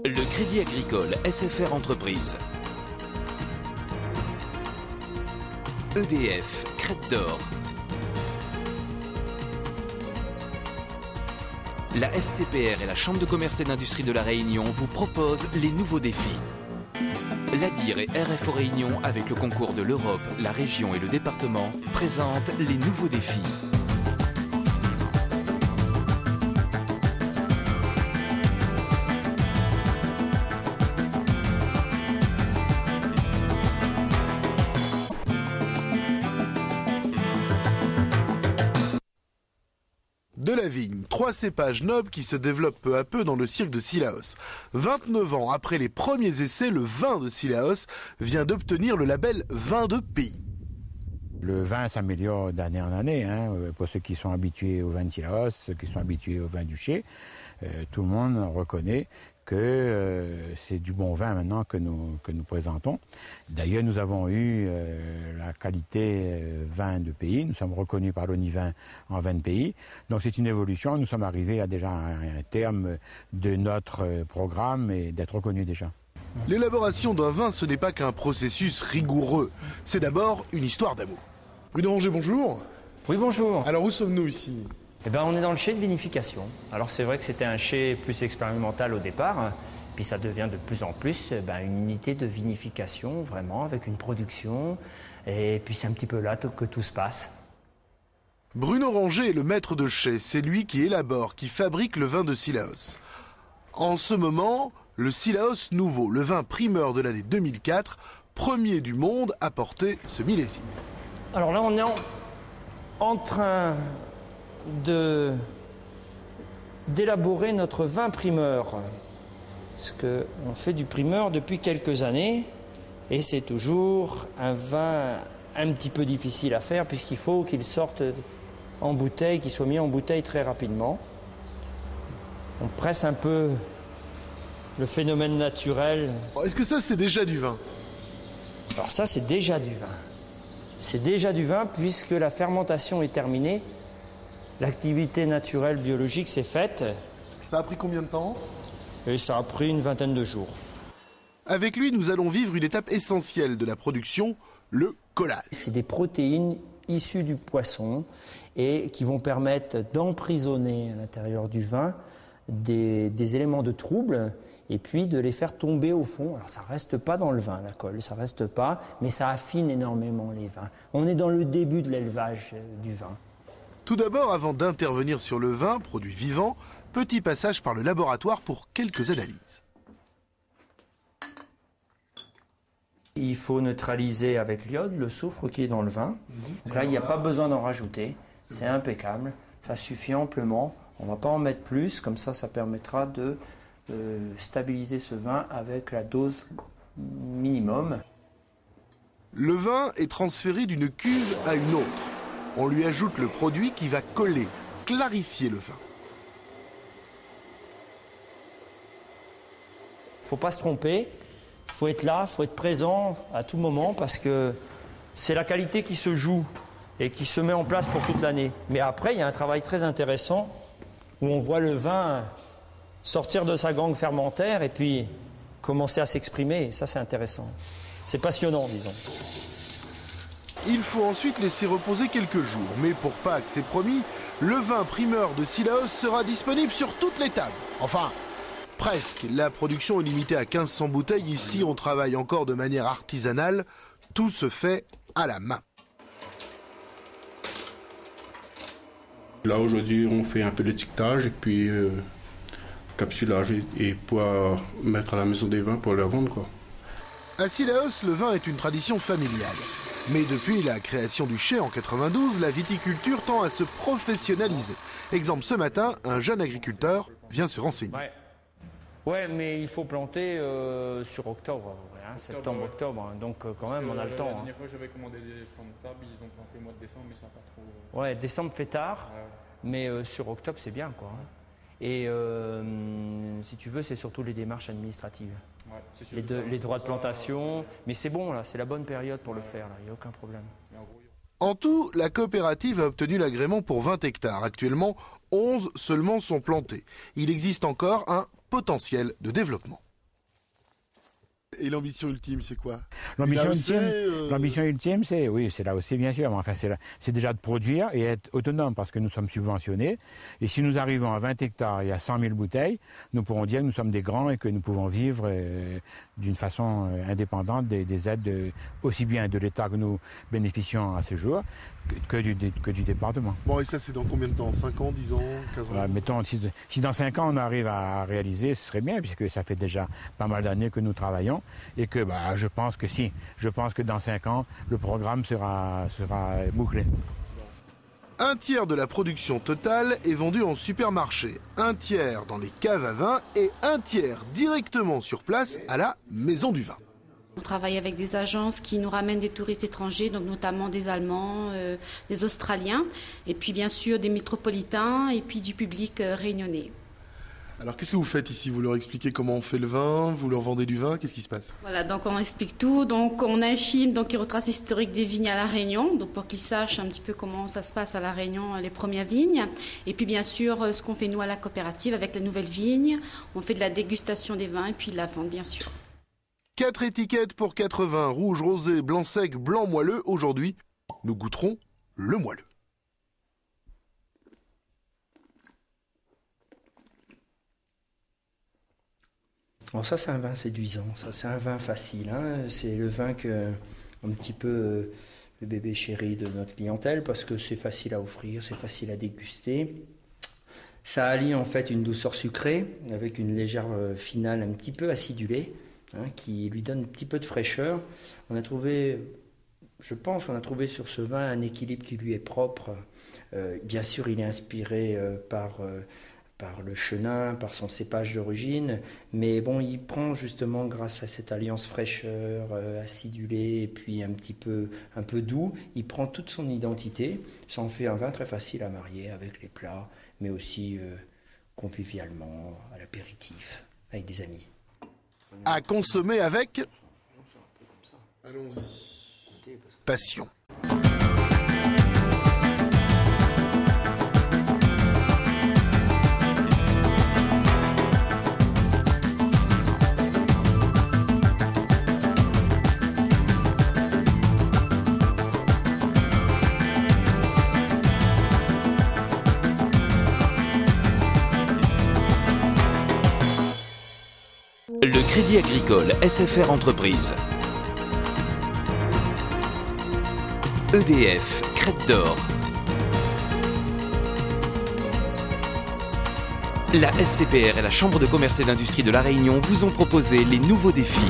Le Crédit Agricole SFR Entreprise. EDF, Crête d'Or. La SCPR et la Chambre de commerce et d'industrie de la Réunion vous proposent les nouveaux défis. L'ADIR et RFO Réunion, avec le concours de l'Europe, la région et le département, présentent les nouveaux défis. De la vigne, 3 cépages nobles qui se développent peu à peu dans le cirque de Cilaos. 29 ans après les premiers essais, le vin de Cilaos vient d'obtenir le label vin de pays. Le vin s'améliore d'année en année, pour ceux qui sont habitués au vin de Cilaos, ceux qui sont habitués au vin du Chai. Tout le monde reconnaît que c'est du bon vin maintenant que nous présentons. D'ailleurs, nous avons eu la qualité vin de pays. Nous sommes reconnus par l'ONIVIN en vin de pays. Donc c'est une évolution. Nous sommes arrivés à déjà un terme de notre programme et d'être reconnus déjà. L'élaboration d'un vin, ce n'est pas qu'un processus rigoureux. C'est d'abord une histoire d'amour. Bruno Ranger, bonjour. Oui, bonjour. Alors, où sommes-nous ici ? On est dans le chai de vinification. Alors, c'est vrai que c'était un chai plus expérimental au départ, puis ça devient de plus en plus une unité de vinification, vraiment, avec une production, et puis c'est un petit peu là que tout se passe. Bruno Ranger est le maître de chai. C'est lui qui élabore, qui fabrique le vin de Cilaos. En ce moment, le Cilaos Nouveau, le vin primeur de l'année 2004, premier du monde à porter ce millésime. Alors là, on est en train d'élaborer notre vin primeur. Parce qu'on fait du primeur depuis quelques années, et c'est toujours un vin un petit peu difficile à faire, puisqu'il faut qu'il sorte en bouteille, qu'il soit mis en bouteille très rapidement. On presse un peu le phénomène naturel. Est-ce que ça, c'est déjà du vin ? Alors ça, c'est déjà du vin. C'est déjà du vin puisque la fermentation est terminée. L'activité naturelle biologique s'est faite. Ça a pris combien de temps ? Et ça a pris une vingtaine de jours. Avec lui, nous allons vivre une étape essentielle de la production, le collage. C'est des protéines issues du poisson et qui vont permettre d'emprisonner à l'intérieur du vin des éléments de trouble et puis de les faire tomber au fond. Alors ça ne reste pas dans le vin, la colle, ça ne reste pas, mais ça affine énormément les vins. On est dans le début de l'élevage du vin. Tout d'abord, avant d'intervenir sur le vin, produit vivant, petit passage par le laboratoire pour quelques analyses. Il faut neutraliser avec l'iode le soufre qui est dans le vin. Donc là, il n'y a pas besoin d'en rajouter, c'est impeccable, ça suffit amplement. On ne va pas en mettre plus, comme ça, ça permettra de stabiliser ce vin avec la dose minimum. Le vin est transféré d'une cuve à une autre. On lui ajoute le produit qui va coller, clarifier le vin. Il ne faut pas se tromper, il faut être là, il faut être présent à tout moment parce que c'est la qualité qui se joue et qui se met en place pour toute l'année. Mais après, il y a un travail très intéressant où on voit le vin sortir de sa gangue fermentaire et puis commencer à s'exprimer. Et ça, c'est intéressant. C'est passionnant, disons. Il faut ensuite laisser reposer quelques jours. Mais pour Pâques, c'est promis, le vin primeur de Cilaos sera disponible sur toutes les tables. Enfin, presque. La production est limitée à 1500 bouteilles. Ici, on travaille encore de manière artisanale. Tout se fait à la main. Là, aujourd'hui, on fait un peu d'étiquetage et puis capsulage et pouvoir mettre à la maison des vins pour le vendre, quoi. À Cilaos, le vin est une tradition familiale. Mais depuis la création du chai en 92, la viticulture tend à se professionnaliser. Exemple, ce matin, un jeune agriculteur vient se renseigner. Ouais, mais il faut planter sur octobre, septembre-octobre. Donc quand même, on a le temps. La dernière fois, j'avais commandé des plantes de table, ils ont planté au mois de décembre, mais ça n'a pas trop... Ouais, décembre fait tard, mais sur octobre, c'est bien, quoi. Et si tu veux, c'est surtout les démarches administratives. Ouais, c'est sûr, les droits de plantation, mais c'est bon, là, c'est la bonne période pour le faire, il n'y a aucun problème. En tout, la coopérative a obtenu l'agrément pour 20 hectares. Actuellement, 11 seulement sont plantés. Il existe encore un potentiel de développement. Et l'ambition ultime, c'est quoi? L'ambition ultime, c'est l'AOC bien sûr, mais enfin c'est déjà de produire et être autonome parce que nous sommes subventionnés. Et si nous arrivons à 20 hectares et à 100 000 bouteilles, nous pourrons dire que nous sommes des grands et que nous pouvons vivre d'une façon indépendante des aides aussi bien de l'État que nous bénéficions à ce jour que du département. Bon, et ça, c'est dans combien de temps? 5 ans, 10 ans, 15 ans? Mettons, si dans 5 ans on arrive à réaliser, ce serait bien, puisque ça fait déjà pas mal d'années que nous travaillons, et que je pense que dans 5 ans, le programme sera bouclé. Un tiers de la production totale est vendue en supermarché, un tiers dans les caves à vin et un tiers directement sur place à la Maison du Vin. On travaille avec des agences qui nous ramènent des touristes étrangers, donc notamment des Allemands, des Australiens, et puis bien sûr des métropolitains et puis du public réunionnais. Alors qu'est-ce que vous faites ici? Vous leur expliquez comment on fait le vin? Vous leur vendez du vin? Qu'est-ce qui se passe? Voilà, donc on explique tout. Donc on a un film qui retrace l'historique des vignes à La Réunion, donc pour qu'ils sachent un petit peu comment ça se passe à La Réunion, les premières vignes. Et puis bien sûr, ce qu'on fait nous à la coopérative avec la nouvelle vigne. On fait de la dégustation des vins et puis de la vente bien sûr. 4 étiquettes pour 4 vins, rouge, rosé, blanc sec, blanc moelleux. Aujourd'hui, nous goûterons le moelleux. Alors ça, c'est un vin séduisant, ça, c'est un vin facile. Hein. C'est le vin un petit peu le bébé chéri de notre clientèle parce que c'est facile à offrir, c'est facile à déguster. Ça allie en fait une douceur sucrée avec une légère finale un petit peu acidulée. Qui lui donne un petit peu de fraîcheur. Je pense qu'on a trouvé sur ce vin un équilibre qui lui est propre. Bien sûr, il est inspiré par le chenin, par son cépage d'origine, mais bon, il prend justement, grâce à cette alliance fraîcheur, acidulée et puis un peu doux, il prend toute son identité. Ça en fait un vin très facile à marier avec les plats, mais aussi convivialement, à l'apéritif, avec des amis. À consommer avec Allons-y. passion. Le Crédit Agricole SFR Entreprise. EDF, Crête d'Or. La SCPR et la Chambre de commerce et d'industrie de La Réunion vous ont proposé les nouveaux défis.